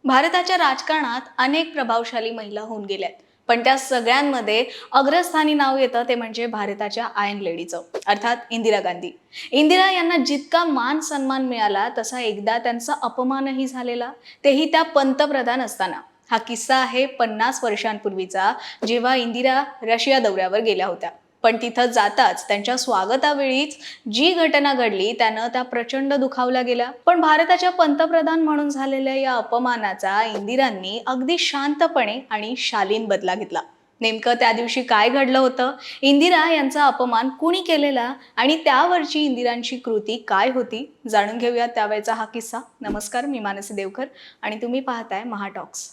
भारताच्या राजकारणात अनेक प्रभावशाली महिला होऊन गेल्यात, पण त्या सगळ्यांमध्ये अग्रस्थानी नाव येतं ते म्हणजे भारताच्या आयर्न लेडीचं, अर्थात इंदिरा गांधी. इंदिरा यांना जितका मान सन्मान मिळाला तसा एकदा त्यांचा अपमानही झालेला, तेही त्या पंतप्रधान असताना. हा किस्सा आहे 50 वर्षांपूर्वीचा, जेव्हा इंदिरा रशिया दौऱ्यावर गेल्या होत्या. पण तिथं जाताच त्यांच्या स्वागतावेळीच जी घटना घडली त्यानं त्या प्रचंड दुखावल्या गेल्या. पण भारताच्या पंतप्रधान म्हणून झालेल्या या अपमानाचा इंदिरांनी अगदी शांतपणे आणि शालीन बदला घेतला. नेमकं त्या दिवशी काय घडलं होतं, इंदिरा यांचा अपमान कुणी केलेला आणि त्यावरची इंदिरांची कृती काय होती, जाणून घेऊया त्यावेळेचा हा किस्सा. नमस्कार, मी मानसी देवकर आणि तुम्ही पाहताय महाटॉक्स.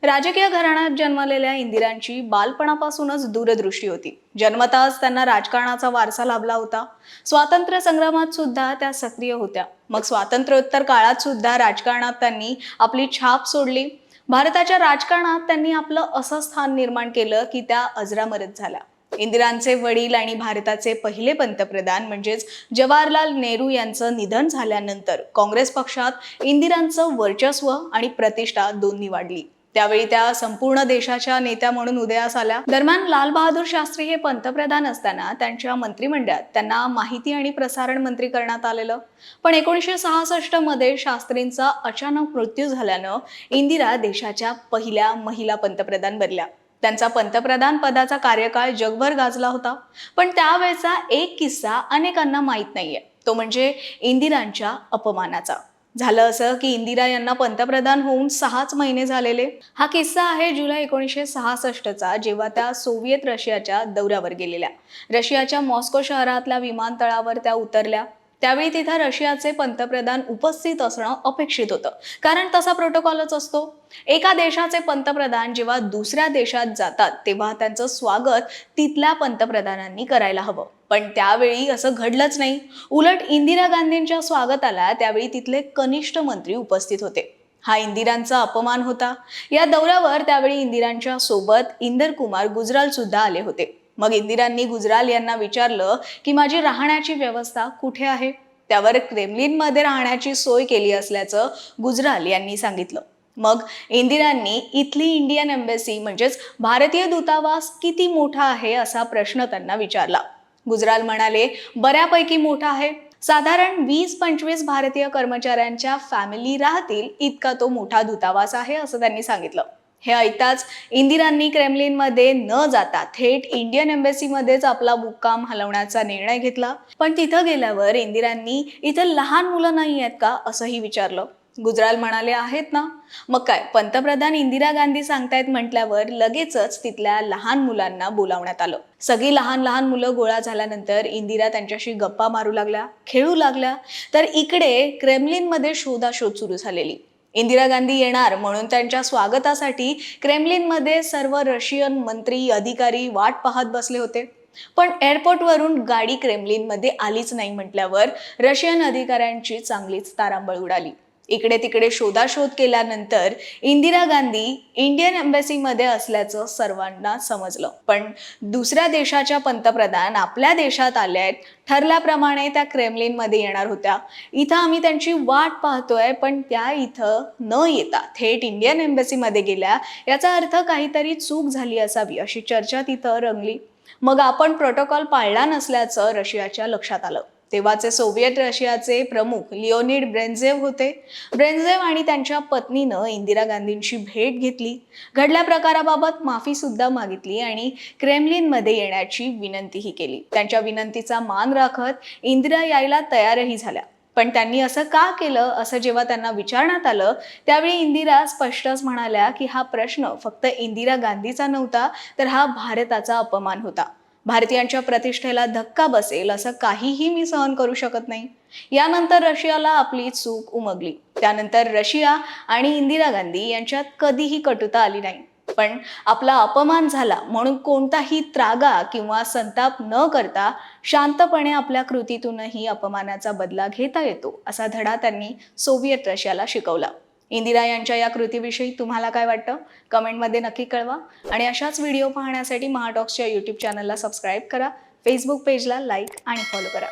राजकीय घराण्यात जन्मलेल्या इंदिरांची बालपणापासूनच दूरदृष्टी होती. जन्मताच त्यांना राजकारणाचा वारसा लाभला होता. स्वातंत्र्य संग्रामात सुद्धा त्या सक्रिय होत्या. मग स्वातंत्र्योत्तर काळात सुद्धा राजकारणात त्यांनी आपली छाप सोडली. भारताच्या राजकारणात त्यांनी आपलं असं स्थान निर्माण केलं की त्या अजरामरच झाल्या. इंदिरांचे वडील आणि भारताचे पहिले पंतप्रधान म्हणजेच जवाहरलाल नेहरू यांचं निधन झाल्यानंतर काँग्रेस पक्षात इंदिरांचं वर्चस्व आणि प्रतिष्ठा दोन्ही वाढली. त्यावेळी त्या संपूर्ण देशाच्या नेत्या म्हणून उदयास आल्या. दरम्यान लाल बहादूर शास्त्री हे पंतप्रधान असताना त्यांच्या मंत्रिमंडळात त्यांना माहिती आणि प्रसारण मंत्री करण्यात आलेलं. पण 1966 मध्ये शास्त्रींचा अचानक मृत्यू झाल्यानं इंदिरा देशाच्या पहिल्या महिला पंतप्रधान बनल्या. त्यांचा पंतप्रधान पदाचा कार्यकाळ जगभर गाजला होता. पण त्यावेळेचा एक किस्सा अनेकांना माहीत नाहीये, तो म्हणजे इंदिरांच्या अपमानाचा. झालं असं की इंदिरा यांना पंतप्रधान होऊन 6च महिने झालेले. हा किस्सा आहे जुलै 1966चा, जेव्हा त्या सोव्हिएत रशियाच्या दौऱ्यावर गेलेल्या. रशियाच्या मॉस्को शहरातल्या विमानतळावर त्या उतरल्या. त्यावेळी तिथं रशियाचे पंतप्रधान उपस्थित असणं अपेक्षित होतं, कारण तसा प्रोटोकॉलच असतो. एका देशाचे पंतप्रधान जेव्हा दुसऱ्या देशात जातात तेव्हा त्यांचं स्वागत तिथल्या पंतप्रधानांनी करायला हवं. पण त्यावेळी असं घडलंच नाही. उलट इंदिरा गांधींच्या स्वागताला त्यावेळी तिथले कनिष्ठ मंत्री उपस्थित होते. हा इंदिरांचा अपमान होता. या दौऱ्यावर त्यावेळी इंदिरांच्या सोबत इंदर कुमार गुजराल सुद्धा आले होते. मग इंदिरांनी गुजराल यांना विचारलं की माझी राहण्याची व्यवस्था कुठे आहे. त्यावर क्रेमलिनमध्ये राहण्याची सोय केली असल्याचं गुजराल यांनी सांगितलं. मग इंदिरांनी इथली इंडियन एम्बेसी म्हणजेच भारतीय दूतावास किती मोठा आहे असा प्रश्न त्यांना विचारला. गुजराल म्हणाले, बऱ्यापैकी मोठा आहे. साधारण 20-25 भारतीय कर्मचाऱ्यांच्या फॅमिली राहतील इतका तो मोठा दूतावास आहे असं त्यांनी सांगितलं. हे ऐकताच इंदिरांनी क्रेमलिनमध्ये न जाता थेट इंडियन एम्बेसीमध्येच आपला मुक्काम हलवण्याचा निर्णय घेतला. पण तिथं गेल्यावर इंदिरांनी इथं लहान मुलं नाही आहेत का असंही विचारलं. गुजराल म्हणाले, आहेत ना. मग काय, पंतप्रधान इंदिरा गांधी सांगतायत म्हटल्यावर लगेचच तिथल्या लहान मुलांना बोलावण्यात आलं. सगळी लहान लहान मुलं गोळा झाल्यानंतर इंदिरा त्यांच्याशी गप्पा मारू लागल्या, खेळू लागल्या. तर इकडे क्रेमलिनमध्ये शोधाशोध सुरू झालेली. इंदिरा गांधी येणार म्हणून त्यांच्या स्वागतासाठी क्रेमलिनमध्ये सर्व रशियन मंत्री अधिकारी वाट पाहत बसले होते. पण एअरपोर्टवरून गाडी क्रेमलिनमध्ये आलीच नाही म्हटल्यावर रशियन अधिकाऱ्यांची चांगलीच तारांबळ उडाली. इकडे तिकडे शोधाशोध केल्यानंतर इंदिरा गांधी इंडियन एम्बेसीमध्ये असल्याचं सर्वांना समजलं. पण दुसऱ्या देशाच्या पंतप्रधान आपल्या देशात आल्या आहेत, ठरल्याप्रमाणे त्या क्रेमलिनमध्ये येणार होत्या. इथं आम्ही त्यांची वाट पाहतोय, पण त्या इथं न येता थेट इंडियन एम्बेसीमध्ये गेल्या. याचा अर्थ काहीतरी चूक झाली असावी अशी चर्चा तिथं रंगली. मग आपण प्रोटोकॉल पाळला नसल्याचं रशियाच्या लक्षात आलं. तेव्हाचे सोव्हिएट रशियाचे प्रमुख लिओनिड ब्रेंझेव होते. ब्रेंझेव आणि त्यांच्या पत्नीनं इंदिरा गांधींची भेट घेतली. घडल्या प्रकाराबाबत माफी सुद्धा मागितली आणि क्रेमलिनमध्ये येण्याची विनंतीही केली. त्यांच्या विनंतीचा मान राखत इंदिरा यायला तयारही झाल्या. पण त्यांनी असं का केलं असं जेव्हा त्यांना विचारण्यात आलं त्यावेळी इंदिरा स्पष्टच म्हणाल्या की हा प्रश्न फक्त इंदिरा गांधीचा नव्हता, तर हा भारताचा अपमान होता. भारतीयांच्या प्रतिष्ठेला धक्का बसेल असं काहीही मी सहन करू शकत नाही. यानंतर रशियाला आपली चूक उमगली. त्यानंतर रशिया आणि इंदिरा गांधी यांच्यात कधीही कटुता आली नाही. पण आपला अपमान झाला म्हणून कोणताही त्रागा किंवा संताप न करता शांतपणे आपल्या कृतीतूनही अपमानाचा बदला घेता येतो असा धडा त्यांनी सोव्हिएट रशियाला शिकवला. इंदिरा यांच्या या कृतीविषयी तुम्हाला काय वाटतं, कमेंटमध्ये नक्की कळवा. आणि अशाच व्हिडिओ पाहण्यासाठी महाटॉक्सच्या यूट्यूब चॅनलला सबस्क्राईब करा, फेसबुक पेजला लाईक आणि फॉलो करा.